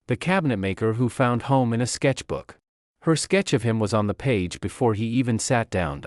the cabinetmaker who found home in a sketchbook. Her sketch of him was on the page before he even sat down.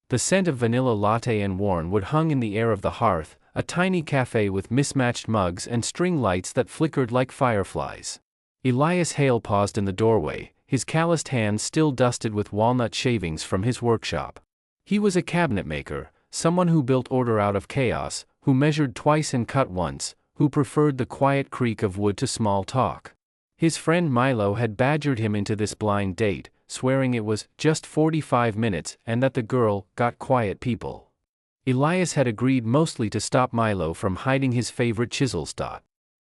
The scent of vanilla latte and worn wood hung in the air of the hearth, a tiny cafe with mismatched mugs and string lights that flickered like fireflies. Elias Hale paused in the doorway, his calloused hands still dusted with walnut shavings from his workshop. He was a cabinetmaker, someone who built order out of chaos, who measured twice and cut once, who preferred the quiet creak of wood to small talk. His friend Milo had badgered him into this blind date, swearing it was just 45 minutes and that the girl got quiet people. Elias had agreed mostly to stop Milo from hiding his favorite chisels.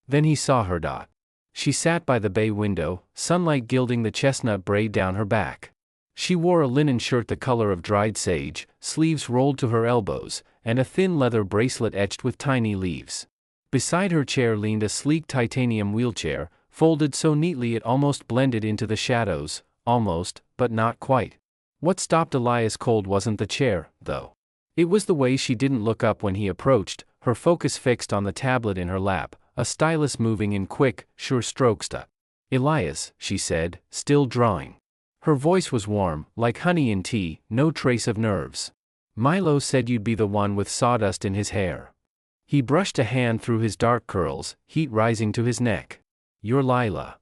Then he saw her. She sat by the bay window, sunlight gilding the chestnut braid down her back. She wore a linen shirt the color of dried sage, sleeves rolled to her elbows, and a thin leather bracelet etched with tiny leaves. Beside her chair leaned a sleek titanium wheelchair, folded so neatly it almost blended into the shadows, almost, but not quite. What stopped Elias cold wasn't the chair, though. It was the way she didn't look up when he approached, her focus fixed on the tablet in her lap, a stylus moving in quick, sure strokes. "Elias," she said, still drawing. Her voice was warm, like honey in tea, no trace of nerves. "Milo said you'd be the one with sawdust in his hair." He brushed a hand through his dark curls, heat rising to his neck. "You're Lila."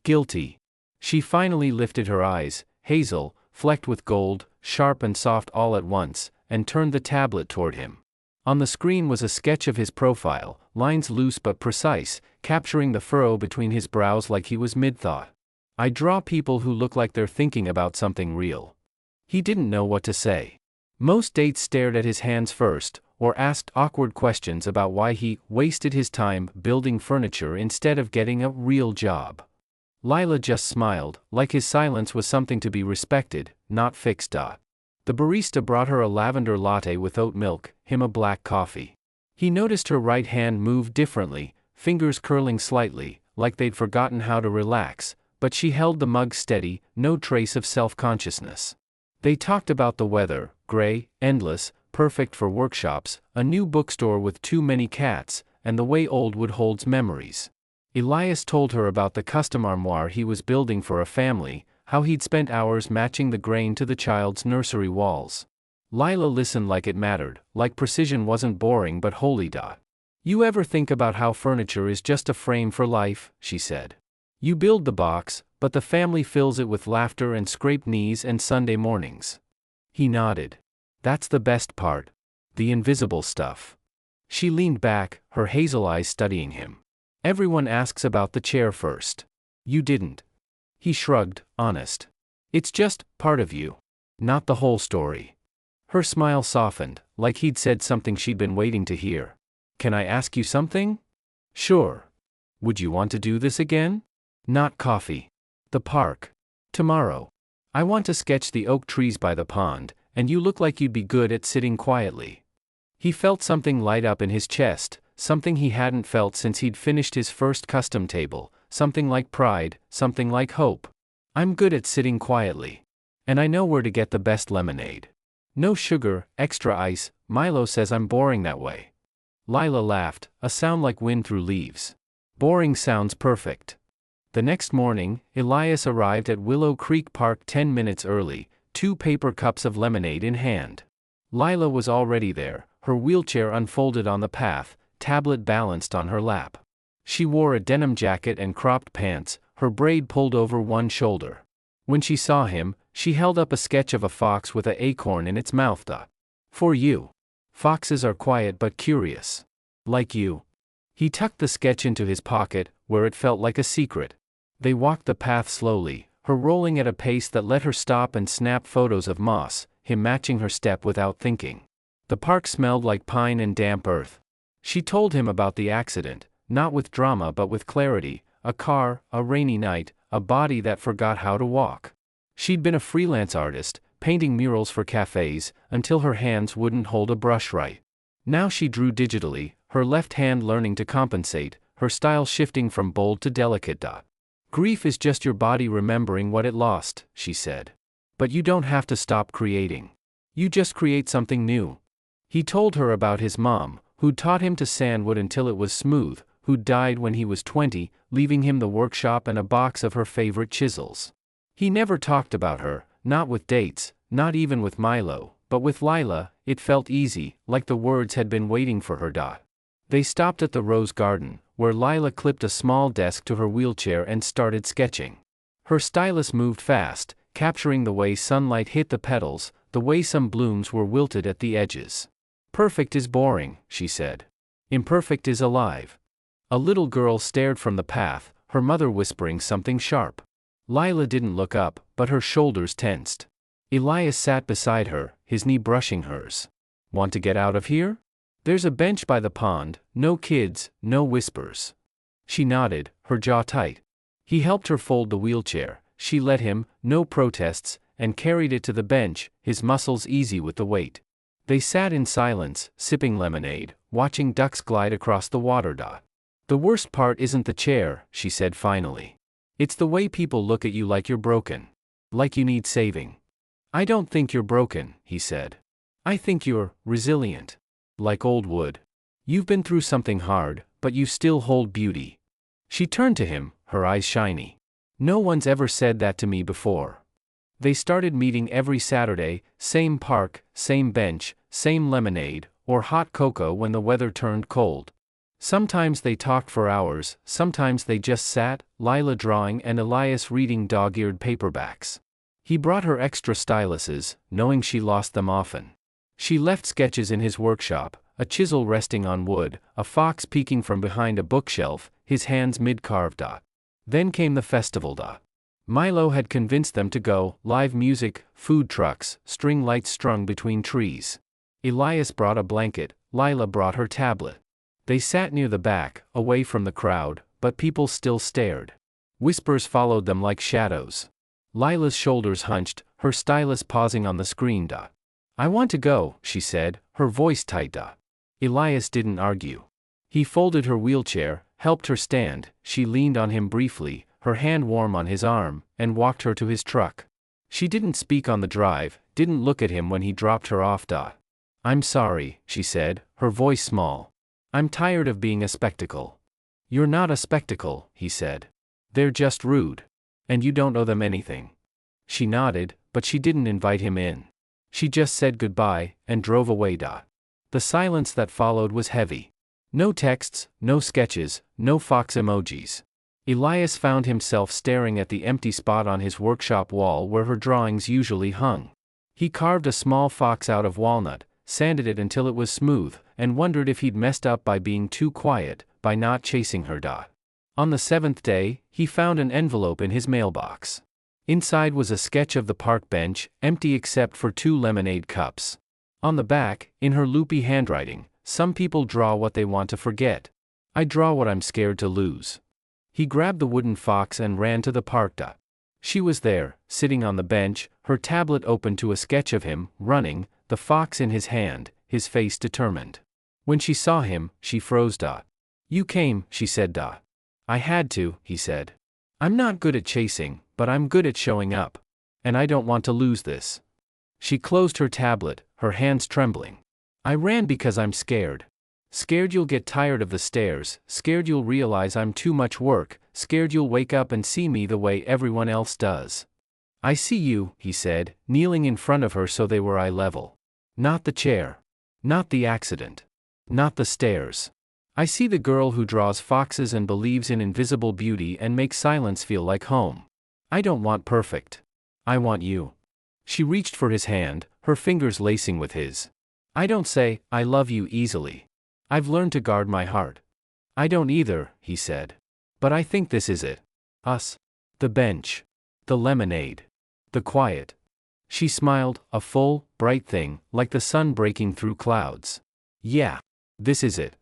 "Guilty." She finally lifted her eyes, hazel, flecked with gold, sharp and soft all at once, and turned the tablet toward him. On the screen was a sketch of his profile, lines loose but precise, capturing the furrow between his brows like he was mid-thought. "I draw people who look like they're thinking about something real." He didn't know what to say. Most dates stared at his hands first, or asked awkward questions about why he wasted his time building furniture instead of getting a real job. Lila just smiled, like his silence was something to be respected, not fixed. The barista brought her a lavender latte with oat milk, him a black coffee. He noticed her right hand move differently, fingers curling slightly, like they'd forgotten how to relax, but she held the mug steady, no trace of self-consciousness. They talked about the weather, gray, endless, perfect for workshops, a new bookstore with too many cats, and the way old wood holds memories. Elias told her about the custom armoire he was building for a family, how he'd spent hours matching the grain to the child's nursery walls. Lila listened like it mattered, like precision wasn't boring but holy. "You ever think about how furniture is just a frame for life?" she said. "You build the box, but the family fills it with laughter and scraped knees and Sunday mornings." He nodded. "That's the best part. The invisible stuff." She leaned back, her hazel eyes studying him. "Everyone asks about the chair first. You didn't." He shrugged, honest. "It's just part of you. Not the whole story." Her smile softened, like he'd said something she'd been waiting to hear. "Can I ask you something?" "Sure. Would you want to do this again?" "Not coffee. The park. Tomorrow. I want to sketch the oak trees by the pond, and you look like you'd be good at sitting quietly." He felt something light up in his chest, something he hadn't felt since he'd finished his first custom table, something like pride, something like hope. "I'm good at sitting quietly. And I know where to get the best lemonade. No sugar, extra ice. Milo says I'm boring that way." Lila laughed, a sound like wind through leaves. "Boring sounds perfect." The next morning, Elias arrived at Willow Creek Park 10 minutes early, 2 paper cups of lemonade in hand. Lila was already there, her wheelchair unfolded on the path, tablet balanced on her lap. She wore a denim jacket and cropped pants, her braid pulled over one shoulder. When she saw him, she held up a sketch of a fox with an acorn in its mouth. "For you. Foxes are quiet but curious. Like you." He tucked the sketch into his pocket, where it felt like a secret. They walked the path slowly, her rolling at a pace that let her stop and snap photos of moss, him matching her step without thinking. The park smelled like pine and damp earth. She told him about the accident, not with drama but with clarity, a car, a rainy night, a body that forgot how to walk. She'd been a freelance artist, painting murals for cafes, until her hands wouldn't hold a brush right. Now she drew digitally, her left hand learning to compensate, her style shifting from bold to delicate. "Grief is just your body remembering what it lost," she said. "But you don't have to stop creating. You just create something new." He told her about his mom, who'd taught him to sand wood until it was smooth, who died when he was 20, leaving him the workshop and a box of her favorite chisels. He never talked about her, not with dates, not even with Milo, but with Lila. It felt easy, like the words had been waiting for her. They stopped at the rose garden, where Lila clipped a small desk to her wheelchair and started sketching. Her stylus moved fast, capturing the way sunlight hit the petals, the way some blooms were wilted at the edges. "Perfect is boring," she said. "Imperfect is alive." A little girl stared from the path, her mother whispering something sharp. Lila didn't look up, but her shoulders tensed. Elias sat beside her, his knee brushing hers. "Want to get out of here? There's a bench by the pond, no kids, no whispers." She nodded, her jaw tight. He helped her fold the wheelchair, she let him, no protests, and carried it to the bench, his muscles easy with the weight. They sat in silence, sipping lemonade, watching ducks glide across the water. "The worst part isn't the chair," she said finally. "It's the way people look at you like you're broken. Like you need saving." "I don't think you're broken," he said. "I think you're resilient. Like old wood. You've been through something hard, but you still hold beauty." She turned to him, her eyes shiny. "No one's ever said that to me before." They started meeting every Saturday, same park, same bench, same lemonade, or hot cocoa when the weather turned cold. Sometimes they talked for hours, sometimes they just sat, Lila drawing and Elias reading dog-eared paperbacks. He brought her extra styluses, knowing she lost them often. She left sketches in his workshop, a chisel resting on wood, a fox peeking from behind a bookshelf, his hands mid-carved. Then came the festival. Milo had convinced them to go, live music, food trucks, string lights strung between trees. Elias brought a blanket, Lila brought her tablet. They sat near the back, away from the crowd, but people still stared. Whispers followed them like shadows. Lila's shoulders hunched, her stylus pausing on the screen. "I want to go," she said, her voice tight. Elias didn't argue. He folded her wheelchair, helped her stand, she leaned on him briefly, her hand warm on his arm, and walked her to his truck. She didn't speak on the drive, didn't look at him when he dropped her off. "I'm sorry," she said, her voice small. "I'm tired of being a spectacle." "You're not a spectacle," he said. "They're just rude. And you don't owe them anything." She nodded, but she didn't invite him in. She just said goodbye, and drove away. The silence that followed was heavy. No texts, no sketches, no fox emojis. Elias found himself staring at the empty spot on his workshop wall where her drawings usually hung. He carved a small fox out of walnut, sanded it until it was smooth, and wondered if he'd messed up by being too quiet, by not chasing her. On the 7th day, he found an envelope in his mailbox. Inside was a sketch of the park bench, empty except for 2 lemonade cups. On the back, in her loopy handwriting, "Some people draw what they want to forget. I draw what I'm scared to lose." He grabbed the wooden fox and ran to the park. She was there, sitting on the bench, her tablet open to a sketch of him, running, the fox in his hand, his face determined. When she saw him, she froze. "You came," she said. "I had to," he said. "I'm not good at chasing, but I'm good at showing up. And I don't want to lose this." She closed her tablet, her hands trembling. "I ran because I'm scared. Scared you'll get tired of the stairs, scared you'll realize I'm too much work, scared you'll wake up and see me the way everyone else does." "I see you," he said, kneeling in front of her so they were eye level. "Not the chair. Not the accident. Not the stairs. I see the girl who draws foxes and believes in invisible beauty and makes silence feel like home. I don't want perfect. I want you." She reached for his hand, her fingers lacing with his. "I don't say, 'I love you' easily. I've learned to guard my heart." "I don't either," he said. "But I think this is it. Us. The bench. The lemonade. The quiet." She smiled, a full, bright thing, like the sun breaking through clouds. "Yeah. This is it."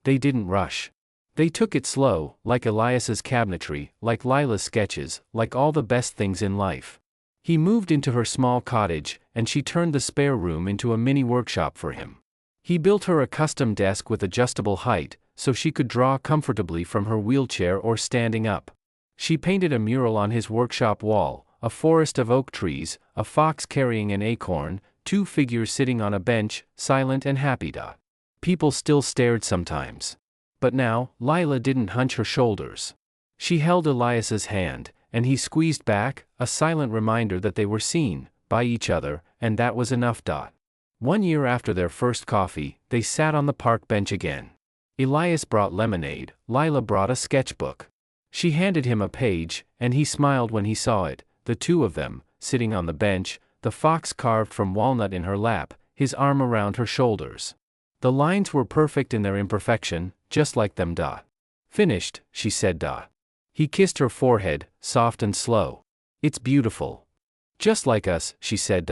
They didn't rush. They took it slow, like Elias's cabinetry, like Lila's sketches, like all the best things in life. He moved into her small cottage, and she turned the spare room into a mini workshop for him. He built her a custom desk with adjustable height, so she could draw comfortably from her wheelchair or standing up. She painted a mural on his workshop wall, a forest of oak trees, a fox carrying an acorn, 2 figures sitting on a bench, silent and happy. People still stared sometimes. But now, Lila didn't hunch her shoulders. She held Elias's hand, and he squeezed back, a silent reminder that they were seen by each other, and that was enough. 1 year after their first coffee, they sat on the park bench again. Elias brought lemonade, Lila brought a sketchbook. She handed him a page, and he smiled when he saw it, the two of them, sitting on the bench, the fox carved from walnut in her lap, his arm around her shoulders. The lines were perfect in their imperfection, just like them. Finished, she said. He kissed her forehead, soft and slow. It's beautiful. Just like us, she said.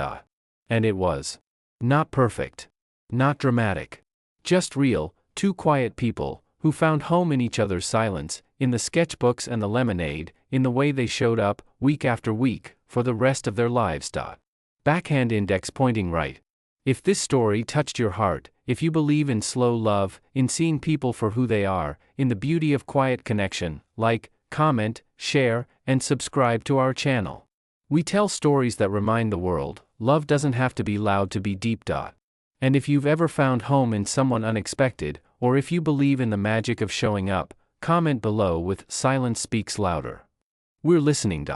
And it was. Not perfect. Not dramatic. Just real, two quiet people, who found home in each other's silence, in the sketchbooks and the lemonade, in the way they showed up, week after week, for the rest of their lives. Backhand index pointing right. If this story touched your heart, if you believe in slow love, in seeing people for who they are, in the beauty of quiet connection, like, comment, share, and subscribe to our channel. We tell stories that remind the world, love doesn't have to be loud to be deep. And if you've ever found home in someone unexpected, or if you believe in the magic of showing up, comment below with "Silence speaks louder." We're listening.